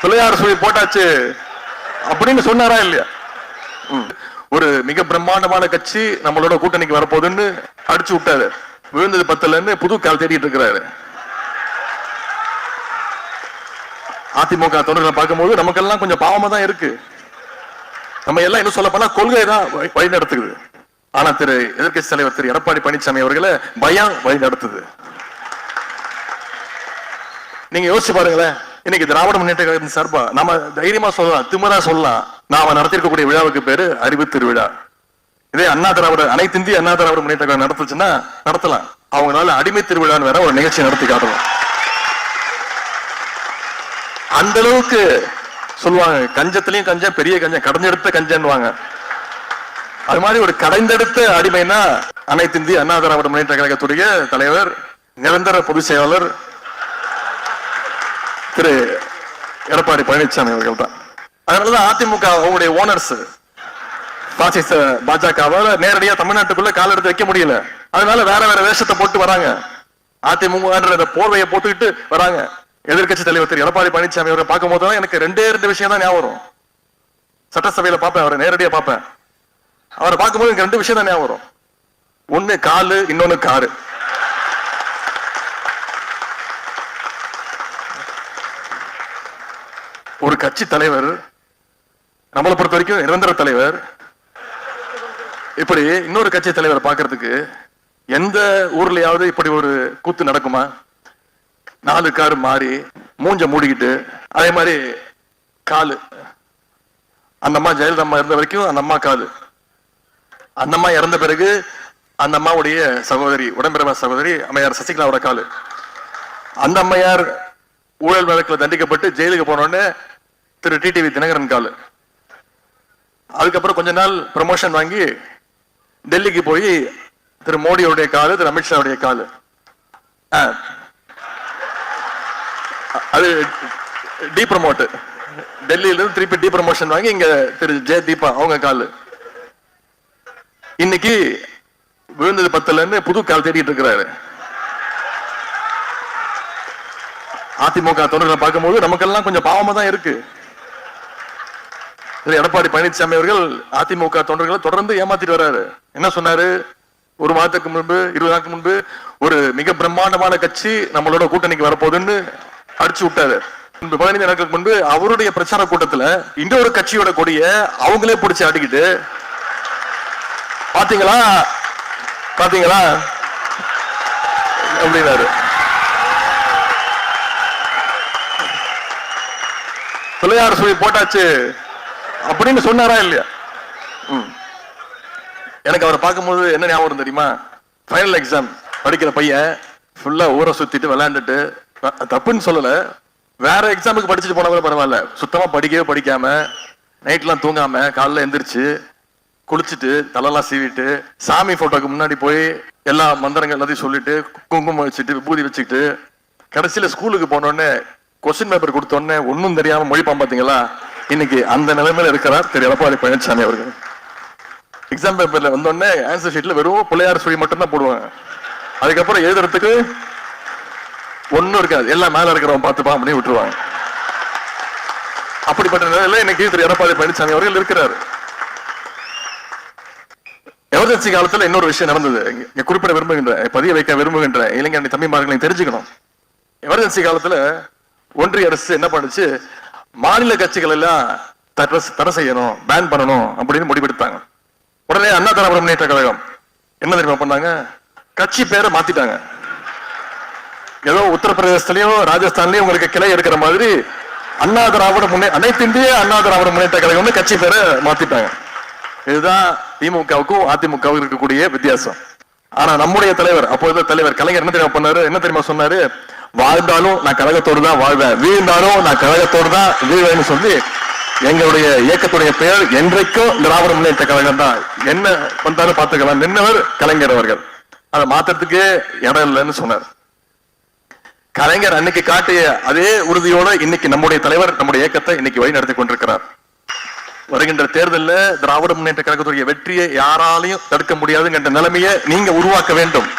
பிள்ளையார் சுழி போட்டாச்சு அப்படின்னு சொன்னாரா இல்லையா? ஒரு மிக பிரம்மாண்டமான கட்சி நம்மளோட கூட்டணிக்கு வரப்போகுதுன்னு அடிச்சு விட்டாரு. விழுந்தது 10ல புது கால் தேடிட்டு இருக்கிறாரு. அதிமுக தொண்டர்களை பார்க்கும்போது நமக்கெல்லாம் கொஞ்சம் பாவமா தான் இருக்கு. நம்ம எல்லாம் என்ன சொல்ல போனா கொள்கை தான் வழி நடத்துக்குது. ஆனா எதிர்க்கட்சி தலைவர் திரு எடப்பாடி பழனிசாமி அவர்களை பயம் வழி நடத்துது. நீங்க யோசிச்சு பாருங்களேன். இன்னைக்கு திராவிட முன்னேற்ற கழகத்தின் சார்பா நாம தைரியமா சொல்லலாம், திமிரா சொல்லலாம், நாம நடத்திருக்கக்கூடிய விழாவுக்கு பேரு அறிவு திருவிழா. இதே அண்ணா திராவிட அனைத்து இந்திய அண்ணா திராவிட முன்னேற்ற கழகம் நடத்துச்சுன்னா நடத்தலாம். அவங்களால அடிமை திருவிழான்னு வேற ஒரு நிகழ்ச்சி நடத்தி காட்டலாம். அந்த அளவுக்கு சொல்லுவாங்க. கஞ்சத்திலையும் கஞ்சம், பெரிய கஞ்சம், கடைஞ்செடுத்த கஞ்சன்னுவாங்க. அது மாதிரி ஒரு கடைந்தெடுத்த அடிமைனா அனைத்து இந்திய அண்ணா திராவிட முன்னேற்ற கழகத்துடைய தலைவர், நிரந்தர பொதுச் செயலாளர் திரு எடப்பாடி பழனிசாமி அவர்கள் தான். அதனாலதான் அதிமுக அவங்களுடைய ஓனர்ஸ் பாசிச பாஜகவால நேரடியா தமிழ்நாட்டுக்குள்ள கால் எடுத்து வைக்க முடியல. அதனால வேற வேற வேஷத்தை போட்டு வராங்க. அதிமுக போர்வையை போட்டுக்கிட்டு வராங்க. எதிர்கட்சி தலைவர் திரு எடப்பாடி பழனிசாமி அவரை பார்க்கும் போதுதான் எனக்கு ரெண்டு விஷயம் தான் ஞாபகம் வரும். சட்டசபையில பார்ப்பேன், அவரை நேரடியா பார்ப்பேன். அவரை பார்க்கும்போது எனக்கு 2 விஷயம் தான் ஞாபகம் வரும். ஒண்ணு காலு, இன்னொன்னு காரு. ஒரு கட்சி தலைவர், நம்மளை பொறுத்த வரைக்கும் நிரந்தர தலைவர், இப்படி இன்னொரு கட்சி தலைவர் பார்க்கறதுக்கு எந்த ஊர்லயாவது இப்படி ஒரு கூத்து நடக்குமா? 4 கார் மாறி மூஞ்ச மூடிக்கிட்டு, அதே மாதிரி காலு. அந்த அம்மா ஜெயலலிதா அம்மா இருந்த வரைக்கும் அந்த அம்மா காலு. அந்த அம்மா இறந்த பிறகு அந்த அம்மாவுடைய சகோதரி, உடன்பிறவா சகோதரி அம்மையார் சசிகலாவோட காலு. அந்த அம்மையார் ஊழல் வழக்கில் தண்டிக்கப்பட்டு ஜெயிலுக்கு போனோடனே திரு டிடிவி தினகரன் காலு. அதுக்கப்புறம் கொஞ்ச நாள் ப்ரமோஷன் வாங்கி டெல்லிக்கு போய் திரு மோடியோடைய காலு, திரு அமித்ஷாவுடைய காலு. அது டி ப்ரமோட். டெல்லியில இருந்து திருப்பி டி ப்ரமோஷன் வாங்கி இங்க திரு ஜெய தீபா அவங்க காலு. இன்னைக்கு விழுந்தது 10ல புது கால் தேடிட்டு இருக்கிறாரு. அதிமுக தொண்டர்களை பார்க்கும்போது நமக்கெல்லாம் கொஞ்சம் பாவமா தான் இருக்கு. எடப்பாடி பழனிசாமி அவர்கள் அதிமுக தொண்டர்களை தொடர்ந்து ஏமாத்திட்டு வர்றாரு. என்ன சொன்னாரு? 1 மாதத்துக்கு முன்பு, 20 நாட்களுக்கு முன்பு ஒரு மிக பிரம்மாண்டமான கட்சி நம்மளோட கூட்டணிக்கு வரப்போகுதுன்னு அடிச்சு விட்டாரு. 15 நாட்களுக்கு முன்பு அவருடைய பிரச்சார கூட்டத்துல இன்னொரு கட்சியோட கொடிய அவங்களே பிடிச்சு ஆட்டிக்கிட்டு, பாத்தீங்களா பாத்தீங்களா அப்படின்னாரு. பிள்ளையார் சுழி போட்டாச்சு அப்படின்னு சொன்னாரா இல்லையா? எனக்கு அவரை பார்க்கும்போது என்ன ஞாபகம் தெரியுமா? ஃபைனல் எக்ஸாம் படிக்கிற பையன் ஃபுல்லா ஊரை சுத்திட்டு விளையாண்டுட்டு, தப்புன்னு சொல்லல, வேற எக்ஸாமுக்கு படிச்சுட்டு போனவங்க பரவாயில்ல, சுத்தமா படிக்கவே படிக்காம நைட்லாம் தூங்காம காலைல எந்திரிச்சு குளிச்சுட்டு தலைலாம் சீவிட்டு சாமி போட்டோக்கு முன்னாடி போய் எல்லா மந்திரங்கள் எல்லாத்தையும் சொல்லிட்டு குங்குமம் வச்சுட்டு விபூதி வச்சுக்கிட்டு கடைசியில ஸ்கூலுக்கு போனோடனே கொஸ்டின் பேப்பர் கொடுத்தோடனே ஒன்னும் தெரியாம மொழிப்பான். பாத்தீங்களா? இன்னைக்கு அந்த நிலைமையில இருக்கிறார் திரு எடப்பாடி பழனிசாமி அவர்கள். எக்ஸாம் பேப்பர்ல வந்தோடனே ஆன்சர் ஷீட்ல வெறும் பிள்ளையார் சுழி மட்டும் தான் போடுவாங்க. அதுக்கப்புறம் எழுதுறதுக்கு ஒன்னும் இருக்காது, எல்லாம் மேல இருக்கிறவன் பார்த்துப்பான் அப்படின்னு விட்டுருவாங்க. அப்படிப்பட்ட நிலையில இன்னைக்கு திரு எடப்பாடி பழனிசாமி அவர்கள் இருக்கிறார். எமர்ஜென்சி காலத்துல இன்னொரு விஷயம் நடந்தது. இங்க குறிப்பிட விரும்புகின்ற, பதிய வைக்க விரும்புகின்ற இளைஞரணி தம்பிமார்களை தெரிஞ்சுக்கணும். எமர்ஜென்சி காலத்துல ஒன்றிய அரசு என்ன பண்ணுச்சு? மாநில கட்சிகள் எல்லாம் தடை செய்யணும், பேன் பண்ணணும் அப்படின்னு முடிவெடுத்தாங்க. உடனே அண்ணா திராவிட முன்னேற்ற கழகம் என்ன தெரியுமா பண்ணாங்க? கட்சி பேரை மாத்திட்டாங்க. ஏதோ உத்தரப்பிரதேசத்திலயும் ராஜஸ்தான்லயும் உங்களுக்கு கிளை எடுக்கிற மாதிரி அண்ணா திராவிட அனைத்து இந்திய அண்ணா திராவிட முன்னேற்ற கழகம் கட்சி பேரை மாத்திட்டாங்க. இதுதான் திமுகவுக்கும் அதிமுகவுக்கும் இருக்கக்கூடிய வித்தியாசம். ஆனா நம்முடைய தலைவர், அப்போது தலைவர் கலைஞர் என்ன தெரியுமா பண்ணாரு? என்ன தெரியுமா சொன்னாரு? வாழ்ந்தாலும் நான் கழகத்தோடு தான் வாழ்வேன், வீழ்ந்தாலும் நான் கழகத்தோடு தான் வீழ்வேன்னு சொல்லி எங்களுடைய இயக்கத்துடைய பெயர் என்றைக்கும் திராவிட முன்னேற்ற கழகம் தான், என்ன வந்தாலும் பார்த்துக்கலாம் நின்னவர் கலைஞர் அவர்கள். அதை மாத்திரத்துக்கே இடம் இல்லைன்னு சொன்னார். கலைஞர் அன்னைக்கு காட்டிய அதே உறுதியோட இன்னைக்கு நம்முடைய தலைவர் நம்முடைய இயக்கத்தை இன்னைக்கு வழி நடத்தி கொண்டிருக்கிறார். வருகின்ற தேர்தலில் திராவிட முன்னேற்ற கழகத்துடைய வெற்றியை யாராலையும் தடுக்க முடியாதுங்கிற நிலைமையை நீங்க உருவாக்க வேண்டும்.